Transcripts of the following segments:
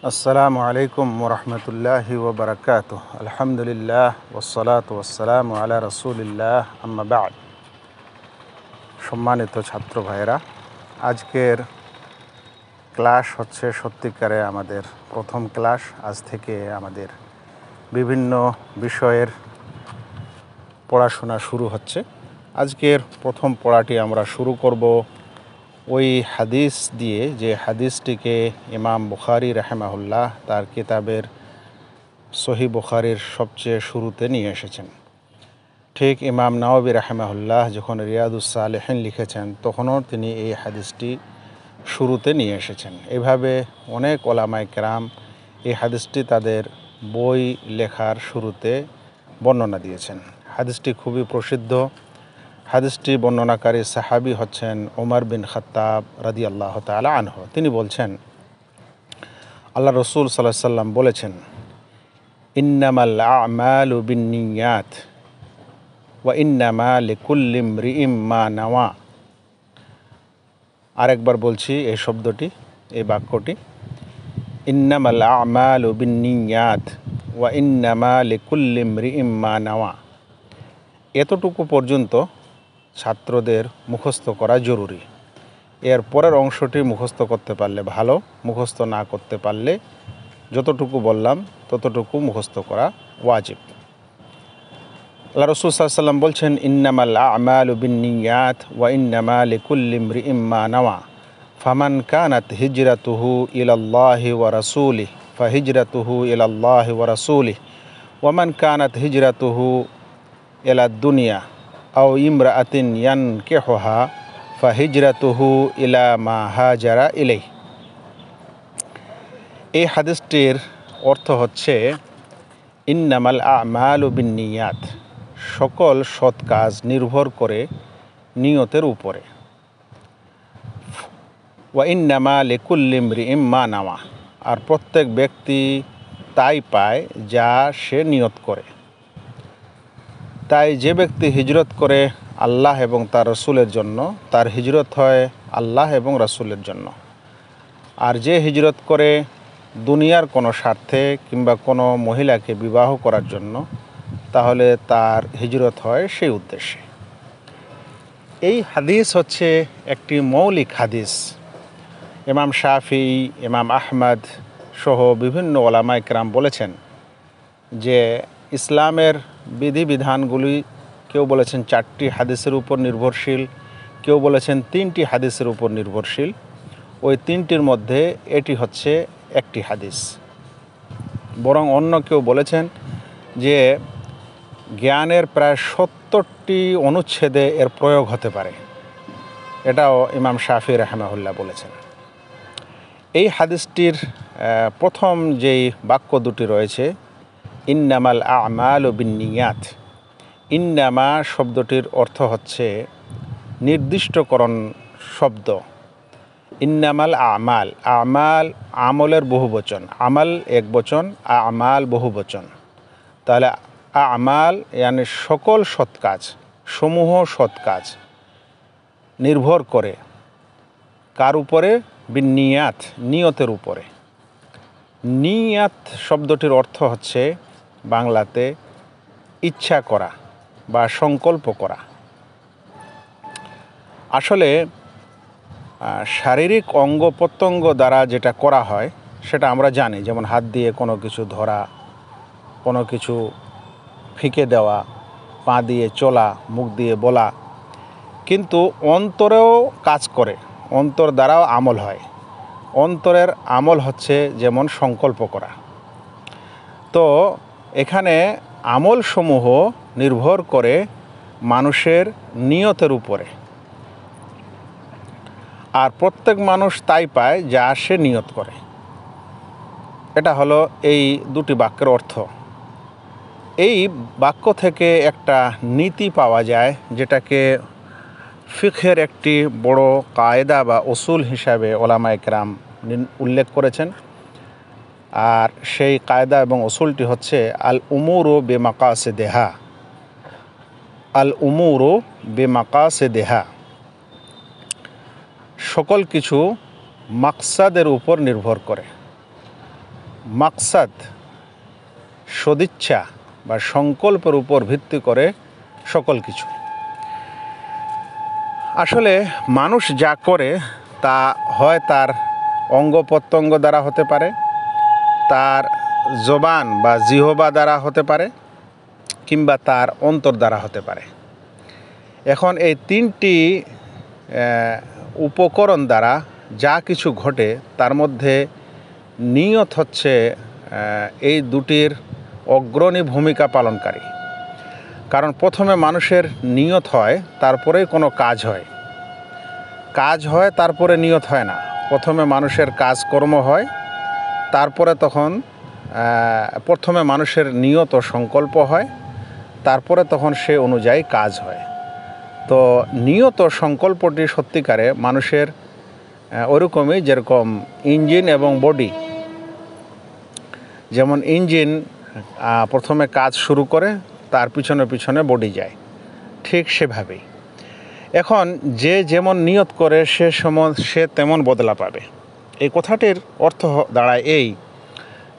আসসালামু আলাইকুম ওরহমতুল্লাহি ওবরাকাতুহ। আলহামদুলিল্লাহ ওয়াসসালাতু ওয়াসসালামু আলা রাসূলিল্লাহ, আম্মা বা'দ। সম্মানিত ছাত্র ভাইয়েরা, আজকের ক্লাস হচ্ছে সত্যিকারে আমাদের প্রথম ক্লাস। আজ থেকে আমাদের বিভিন্ন বিষয়ের পড়াশোনা শুরু হচ্ছে। আজকের প্রথম পড়াটি আমরা শুরু করব ওই হাদিস দিয়ে, যে হাদিসটিকে ইমাম বুখারী রাহিমাহুল্লাহ তার কিতাবের সহিহ বুখারীর সবচেয়ে শুরুতে নিয়ে এসেছেন। ঠিক ইমাম নাওয়াবী রাহিমাহুল্লাহ যখন রিয়াদুস সালেহিন লিখেছেন, তখনও তিনি এই হাদিসটি শুরুতে নিয়ে এসেছেন। এভাবে অনেক ওলামায়ে কেরাম এই হাদিসটি তাদের বই লেখার শুরুতে বর্ণনা দিয়েছেন। হাদিসটি খুবই প্রসিদ্ধ। হাদিসটি বর্ণনাকারী সাহাবী হচ্ছেন ওমর বিন খাত্তাব রাদিয়াল্লাহু তাআলা আনহু। তিনি বলছেন, আল্লাহ রসুল সাল্লাল্লাহু আলাইহি ওয়াসাল্লাম বলেছেন, ইন্নামাল আমালু বিন্নিয়াত ওয়া ইন্নামা লিকুল্লি ইমরিইম মা নাওয়া। আরেকবার বলছি এই শব্দটি, এই বাক্যটি, ইন্নামাল আমালু বিন্নিয়াত ওয়া ইন্নামা লিকুল্লি ইমরিইম মা নাওয়া। এতটুকু পর্যন্ত ছাত্রদের মুখস্থ করা জরুরি। এর পরের অংশটি মুখস্থ করতে পারলে ভালো, মুখস্থ না করতে পারলে যতটুকু বললাম ততটুকু মুখস্থ করা ওয়াজিব। আল্লাহ রাসূল সাল্লাল্লাহু আলাইহি ওয়াসাল্লাম বলছেন, ইন্নামাল আমালু বিন্নিয়াত ওয়া ইন্নামা লিকুল্লি ইমরিইম মা নাওয়া ফামান কানাত হিজরাতুহু ইলাল্লাহি ওয়া রাসূলিহি ফাহিজরাতুহু ইলাল্লাহি ওয়া রাসূলিহি ওয়া মান কানাত হিজরাতুহু ইলাদ দুনিয়া আও ইমরাআতিন ইয়ানকিহুহা ফাহিজরাতুহু ইলা মা হাজারা ইলাইহি। এই হাদিসটির অর্থ হচ্ছে, ইন্নামাল আমালু বিন্নিয়াত, সকল সৎ কাজ নির্ভর করে নিয়তের উপরে। ওয়া ইন্নামা লিকুল্লি ইমরিইম মা নাওয়া, আর প্রত্যেক ব্যক্তি তাই পায় যা সে নিয়ত করে। তাই যে ব্যক্তি হিজরত করে আল্লাহ এবং তার রাসূলের জন্য, তার হিজরত হয় আল্লাহ এবং রাসূলের জন্য। আর যে হিজরত করে দুনিয়ার কোনো স্বার্থে কিংবা কোনো মহিলাকে বিবাহ করার জন্য, তাহলে তার হিজরত হয় সেই উদ্দেশ্যে। এই হাদিস হচ্ছে একটি মৌলিক হাদিস। ইমাম শাফিঈ, ইমাম আহমদ সহ বিভিন্ন ওলামায়ে কেরাম বলেছেন যে ইসলামের বিধিবিধানগুলি কেউ বলেছেন 4টি হাদিসের উপর নির্ভরশীল, কেউ বলেছেন 3টি হাদিসের উপর নির্ভরশীল। ওই 3টির মধ্যে এটি হচ্ছে একটি হাদিস। বরং অন্য কেউ বলেছেন যে জ্ঞানের প্রায় 70টি অনুচ্ছেদে এর প্রয়োগ হতে পারে। এটাও ইমাম শাফিঈ রাহিমাহুল্লাহ বলেছেন। এই হাদিসটির প্রথম যেই বাক্য দুটি রয়েছে, ইন্নামাল আমালু বিন্নিয়াত, ইন্নামা শব্দটির অর্থ হচ্ছে নির্দিষ্টকরণ শব্দ। ইন্নামাল আমাল, আমাল আমলের বহুবচন, আমাল এক বচন, আমাল বহুবচন। তাহলে আমাল মানে সকল সৎ কাজ, সমূহ সৎ কাজ নির্ভর করে কার উপরে? বিন্নিয়াত, নিয়তের উপরে। নিয়াত শব্দটির অর্থ হচ্ছে বাংলাতে ইচ্ছা করা বা সংকল্প করা। আসলে শারীরিক অঙ্গ প্রত্যঙ্গ দ্বারা যেটা করা হয় সেটা আমরা জানি, যেমন হাত দিয়ে কোনো কিছু ধরা, কোনো কিছু ফিকে দেওয়া, পা দিয়ে চলা, মুখ দিয়ে বলা। কিন্তু অন্তরেও কাজ করে, অন্তর দ্বারাও আমল হয়। অন্তরের আমল হচ্ছে যেমন সংকল্প করা। তো এখানে আমলসমূহ নির্ভর করে মানুষের নিয়তের উপরে, আর প্রত্যেক মানুষ তাই পায় যা সে নিয়ত করে। এটা হলো এই দুটি বাক্যের অর্থ। এই বাক্য থেকে একটা নীতি পাওয়া যায়, যেটাকে ফিকহের একটি বড় কায়দা বা উসুল হিসাবে ওলামায়ে কেরাম উল্লেখ করেছেন। আর সেই কায়দা এবং উসুলটি হচ্ছে আল উমুরু বিমাকাসিদিহা, আল উমুরু বিমাকাসিদিহা, সকল কিছু মাকসাদের উপর নির্ভর করে। মাকসাদ, সদিচ্ছা বা সংকল্পের উপর ভিত্তি করে সকল কিছু। আসলে মানুষ যা করে তা হয় তার অঙ্গ প্রত্যঙ্গ দ্বারা হতে পারে, তার জবান বা জিহবা দ্বারা হতে পারে, কিংবা তার অন্তর দ্বারা হতে পারে। এখন এই তিনটি উপকরণ দ্বারা যা কিছু ঘটে তার মধ্যে নিয়ত হচ্ছে এই দুটির অগ্রণী ভূমিকা পালনকারী। কারণ প্রথমে মানুষের নিয়ত হয়, তারপরেই কোনো কাজ হয়। কাজ হয় তারপরে নিয়ত হয় না। প্রথমে মানুষের কাজকর্ম হয়, তারপরে প্রথমে মানুষের নিয়ত ও সংকল্প হয়, তারপরে তখন সে অনুযায়ী কাজ হয়। তো নিয়ত সংকল্পটি সত্যিকারে মানুষের ওরকমই, যেরকম ইঞ্জিন এবং বডি। যেমন ইঞ্জিন প্রথমে কাজ শুরু করে, তার পিছনে পিছনে বডি যায়, ঠিক সেভাবেই এখন যে যেমন নিয়ত করে সে তেমন বদলা পাবে। এই কথাটির অর্থ দাঁড়ায় এই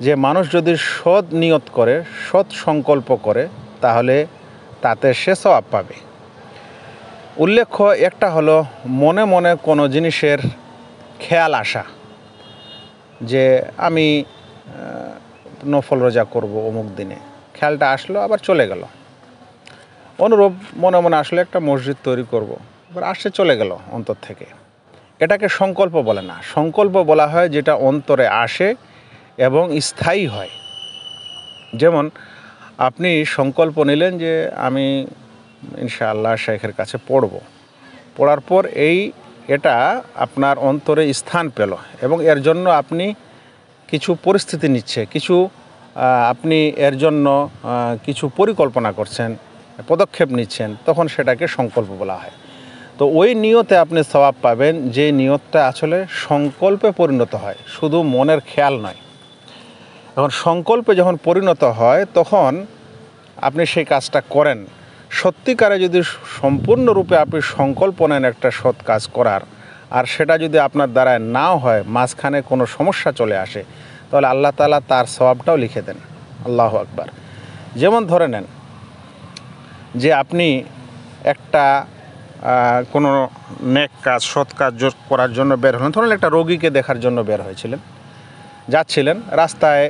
যে মানুষ যদি সৎ নিয়ত করে, সৎ সংকল্প করে, তাহলে তাতে সে সওয়াব পাবে। উল্লেখ্য একটা হলো মনে মনে কোনো জিনিসের খেয়াল আসা, যে আমি নফল রোজা করব অমুক দিনে, খেয়ালটা আসলো আবার চলে গেল। অনুরূপ মনে মনে আসলে একটা মসজিদ তৈরি করব, এবার আসছে চলে গেল অন্তর থেকে। এটাকে সংকল্প বলে না। সংকল্প বলা হয় যেটা অন্তরে আসে এবং স্থায়ী হয়। যেমন আপনি সংকল্প নিলেন যে আমি ইনশাআল্লাহ শেখের কাছে পড়ার পর এটা আপনার অন্তরে স্থান পেল এবং এর জন্য আপনি কিছু পরিস্থিতি আপনি এর জন্য কিছু পরিকল্পনা করছেন, পদক্ষেপ নিচ্ছেন, তখন সেটাকে সংকল্প বলা হয়। তো ওই নিয়তে আপনি সওয়াব পাবেন যে নিয়তটা আসলে সংকল্পে পরিণত হয়, শুধু মনের খেয়াল নয়। এখন সংকল্পে যখন পরিণত হয় তখন আপনি সেই কাজটা করেন। সত্যিকারে যদি সম্পূর্ণরূপে আপনি সংকল্প নেন একটা সৎ কাজ করার, আর সেটা যদি আপনার দ্বারা নাও হয়, মাঝখানে কোনো সমস্যা চলে আসে, তাহলে আল্লাহ তাআলা তার সওয়াবটাও লিখে দেন। আল্লাহু আকবার। যেমন ধরে নেন যে আপনি একটা কোনো নেক কাজ, সৎ কাজ করার জন্য বের হলেন। ধরুন একটা রোগীকে দেখার জন্য বের হয়েছিলেন, যাচ্ছিলেন, রাস্তায়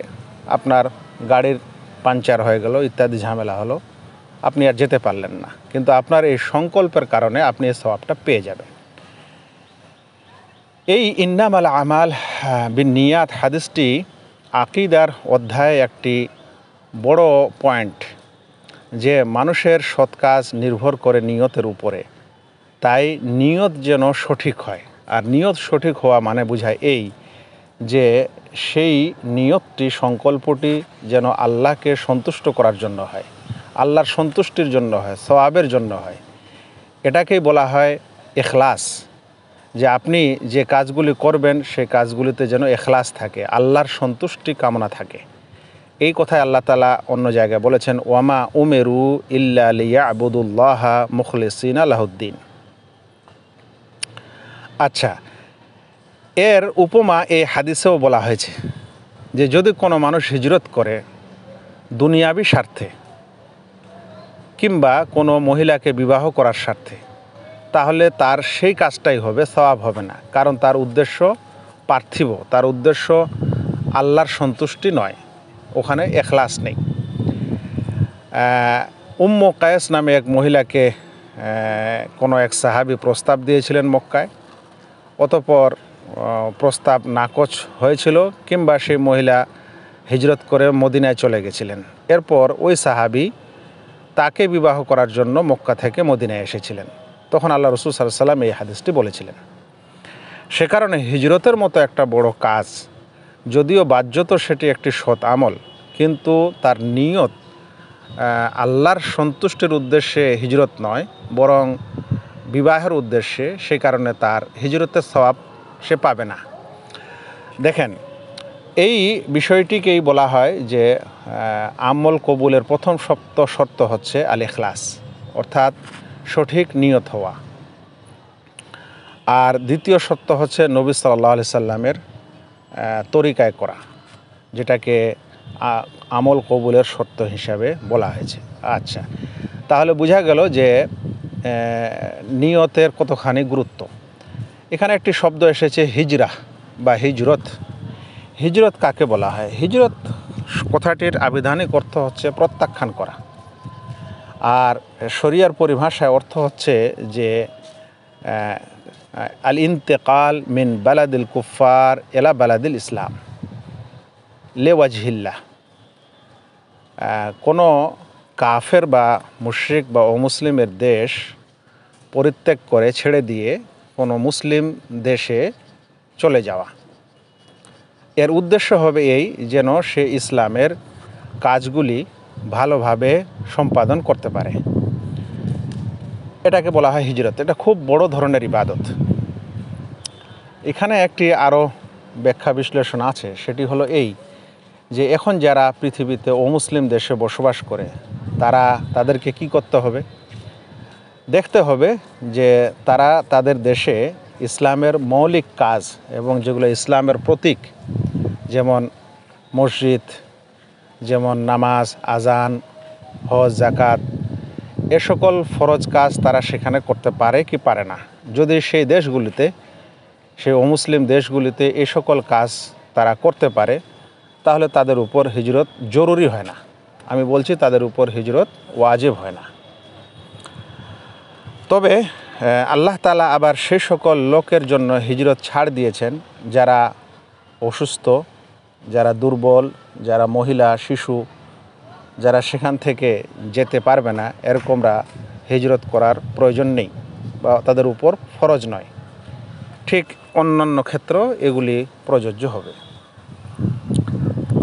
আপনার গাড়ির পাংচার হয়ে গেল, ইত্যাদি ঝামেলা হলো, আপনি আর যেতে পারলেন না, কিন্তু আপনার এই সংকল্পের কারণে আপনি এই সওয়াবটা পেয়ে যাবেন। এই ইন্নামাল আমাল বিন্নিয়াত হাদিসটি আকীদার অধ্যায়ে একটি বড় পয়েন্ট, যে মানুষের সৎ কাজ নির্ভর করে নিয়তের উপরে। তাই নিয়ত যেন সঠিক হয়। আর নিয়ত সঠিক হওয়া মানে বোঝায় এই যে সেই নিয়তটি, সংকল্পটি যেন আল্লাহকে সন্তুষ্ট করার জন্য হয়, আল্লাহর সন্তুষ্টির জন্য হয়, সওয়াবের জন্য হয়। এটাকেই বলা হয় ইখলাস, যে আপনি যে কাজগুলি করবেন সেই কাজগুলিতে যেন ইখলাস থাকে, আল্লাহর সন্তুষ্টি কামনা থাকে। এই কথায় আল্লাহ তাআলা অন্য জায়গায় বলেছেন, ওয়ামা উমেরু ইল্লা লিয়াবুদুল্লাহা মুখলিসিনা লাহুদ্দিন। আচ্ছা, এর উপমা এই হাদিসেও বলা হয়েছে যে যদি কোনো মানুষ হিজরত করে দুনিয়াবি স্বার্থে কিংবা কোনো মহিলাকে বিবাহ করার স্বার্থে, তাহলে তার সেই কাজটাই হবে, সওয়াব হবে না। কারণ তার উদ্দেশ্য পার্থিব, তার উদ্দেশ্য আল্লাহর সন্তুষ্টি নয়, ওখানে ইখলাস নেই। উম্মু কায়েস নামে এক মহিলাকে কোনো এক সাহাবী প্রস্তাব দিয়েছিলেন মক্কায়। অতঃপর প্রস্তাব নাকচ হয়েছিল, কিংবা সেই মহিলা হিজরত করে মদিনায় চলে গেছিলেন। এরপর ওই সাহাবী তাকে বিবাহ করার জন্য মক্কা থেকে মদিনায় এসেছিলেন। তখন আল্লাহ রাসূল সাল্লাল্লাহু আলাইহি ওয়াসাল্লাম এই হাদিসটি বলেছিলেন। সে কারণে হিজরতের মতো একটা বড় কাজ, যদিও বাহ্যত সেটি একটি সৎ আমল, কিন্তু তার নিয়ত আল্লাহর সন্তুষ্টির উদ্দেশ্যে হিজরত নয়, বরং বিবাহের উদ্দেশ্যে, সে কারণে তার হিজরতের সওয়াব সে পাবে না। দেখেন, এই বিষয়টিকেই বলা হয় যে আমল কবুলের প্রথম শর্ত হচ্ছে আল ইখলাস, অর্থাৎ সঠিক নিয়ত হওয়া। আর দ্বিতীয় শর্ত হচ্ছে নবী সাল্লাল্লাহু আলাইহি সাল্লামের তরিকায় করা। যেটাকে আমল কবুলের শর্ত হিসাবে বলা হয়েছে। আচ্ছা, তাহলে বোঝা গেল যে নিয়তের কতখানি গুরুত্ব। এখানে একটি শব্দ এসেছে হিজরা বা হিজরত। হিজরত কাকে বলা হয়? হিজরত কথাটির আবিধানিক অর্থ হচ্ছে প্রত্যাখ্যান করা, আর শরিয়ার পরিভাষায় অর্থ হচ্ছে যে আল ইন্তেকাল মিন বালাদিল কুফার এলা বালাদিল ইসলাম লে ওয়াজহিল্লাহ। কোনো কাফের বা মুশরিক বা অমুসলিমের দেশ পরিত্যাগ করে ছেড়ে দিয়ে কোনো মুসলিম দেশে চলে যাওয়া। এর উদ্দেশ্য হবে এই যেন সে ইসলামের কাজগুলি ভালোভাবে সম্পাদন করতে পারে। এটাকে বলা হয় হিজরত। এটা খুব বড় ধরনের ইবাদত। এখানে একটি আরও ব্যাখ্যা বিশ্লেষণ আছে, সেটি হলো এই যে এখন যারা পৃথিবীতে অমুসলিম দেশে বসবাস করে তাদেরকে কি করতে হবে? দেখতে হবে যে তারা তাদের দেশে ইসলামের মৌলিক কাজ এবং যেগুলো ইসলামের প্রতীক, যেমন মসজিদ, যেমন নামাজ, আজান, হজ, যাকাত, এ সকল ফরজ কাজ তারা সেখানে করতে পারে কি পারে না। যদি সেই দেশগুলিতে, সেই অমুসলিম দেশগুলিতে এই সকল কাজ তারা করতে পারে, তাহলে তাদের উপর হিজরত জরুরি হয় না। আমি বলছি তাদের উপর হিজরত ওয়াজিব হয় না। তবে আল্লাহ তাআলা আবার সেই সকল লোকের জন্য হিজরত ছাড় দিয়েছেন যারা অসুস্থ, যারা দুর্বল, যারা মহিলা, শিশু, যারা সেখান থেকে যেতে পারবে না, এরকমরা হিজরত করার প্রয়োজন নেই বা তাদের উপর ফরজ নয়। ঠিক অন্যান্য ক্ষেত্রেও এগুলি প্রযোজ্য হবে।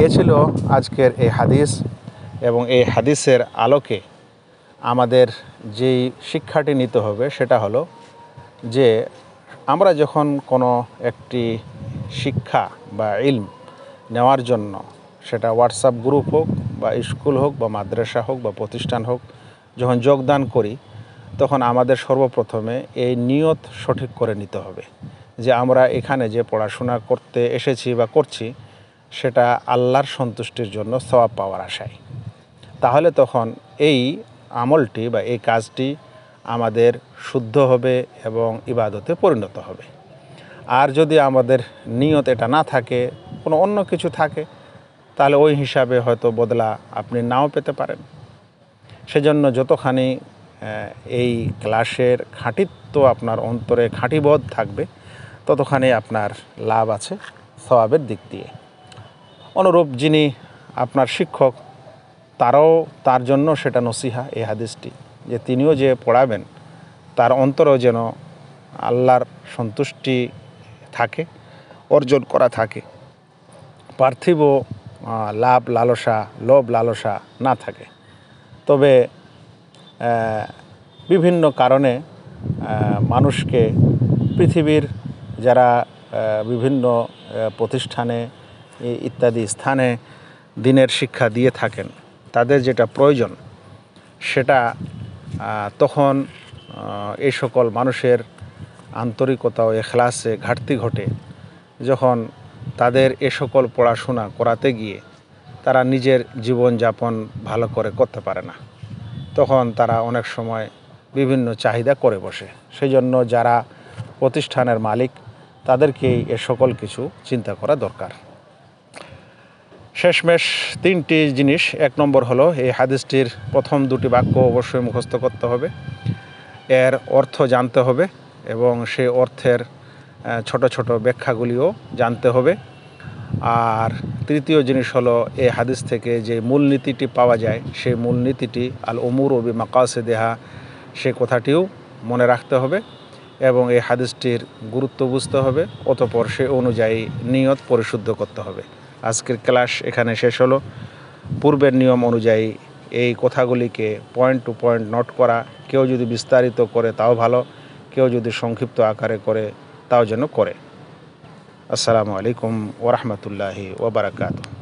এ ছিল আজকের এই হাদিস, এবং এই হাদিসের আলোকে আমাদের যেই শিক্ষাটি নিতে হবে সেটা হলো যে আমরা যখন কোনো একটি শিক্ষা বা ইলম নেওয়ার জন্য, সেটা হোয়াটসঅ্যাপ গ্রুপ হোক বা স্কুল হোক বা মাদ্রাসা হোক বা প্রতিষ্ঠান হোক, যখন যোগদান করি তখন আমাদের সর্বপ্রথমে এই নিয়ত সঠিক করে নিতে হবে যে আমরা এখানে যে পড়াশোনা করতে এসেছি বা করছি সেটা আল্লাহর সন্তুষ্টির জন্য সওয়াব পাওয়ার আশায়। তাহলে তখন এই আমলটি বা এই কাজটি আমাদের শুদ্ধ হবে এবং ইবাদতে পরিণত হবে। আর যদি আমাদের নিয়ত এটা না থাকে, কোনো অন্য কিছু থাকে, তাহলে ওই হিসাবে হয়তো বদলা আপনি নাও পেতে পারেন। সেজন্য যতখানি এই ক্লাসের খাঁটিত্ব আপনার অন্তরে খাঁটিবোধ থাকবে, ততখানি আপনার লাভ আছে সওয়াবের দিক দিয়ে। অনুরূপ যিনি আপনার শিক্ষক, তার জন্য সেটা নসিহা এই হাদিসটি, যে তিনিও যে পড়াবেন তার অন্তরেও যেন আল্লাহর সন্তুষ্টি থাকে, অর্জন করা থাকে, পার্থিব লোভ লালসা না থাকে। তবে বিভিন্ন কারণে মানুষকে পৃথিবীর যারা বিভিন্ন প্রতিষ্ঠানে ইত্যাদি স্থানে দ্বীনের শিক্ষা দিয়ে থাকেন, তাদের যেটা প্রয়োজন সেটা তখন এই সকল মানুষের আন্তরিকতা ও ইখলাসে ঘাটতি ঘটে যখন তাদের এ সকল পড়াশোনা করাতে গিয়ে তারা নিজের জীবনযাপন ভালো করে করতে পারে না। তখন তারা অনেক সময় বিভিন্ন চাহিদা করে বসে। সেই জন্য যারা প্রতিষ্ঠানের মালিক তাদেরকেই এ সকল কিছু চিন্তা করা দরকার। শেষমেশ তিনটি জিনিস। এক নম্বর হলো এই হাদিসটির প্রথম দুটি বাক্য অবশ্যই মুখস্থ করতে হবে, এর অর্থ জানতে হবে এবং সেই অর্থের ছোট ছোট ব্যাখ্যাগুলিও জানতে হবে। আর তৃতীয় জিনিস হলো এই হাদিস থেকে যে মূলনীতিটি পাওয়া যায়, সেই মূলনীতিটি আল উমুরু বিমাকাসিদিহা, সে কথাটিও মনে রাখতে হবে এবং এই হাদিসটির গুরুত্ব বুঝতে হবে। অতঃপর সে অনুযায়ী নিয়ত পরিশুদ্ধ করতে হবে। আজকের ক্লাস এখানে শেষ হলো। পূর্বের নিয়ম অনুযায়ী এই কথাগুলিকে পয়েন্ট টু পয়েন্ট নোট করা, কেউ যদি বিস্তারিত করে তাও ভালো, কেউ যদি সংক্ষিপ্ত আকারে করে তাও যেন করে। আসসালামু আলাইকুম ওয়া রাহমাতুল্লাহি ওয়া বারাকাতুহু।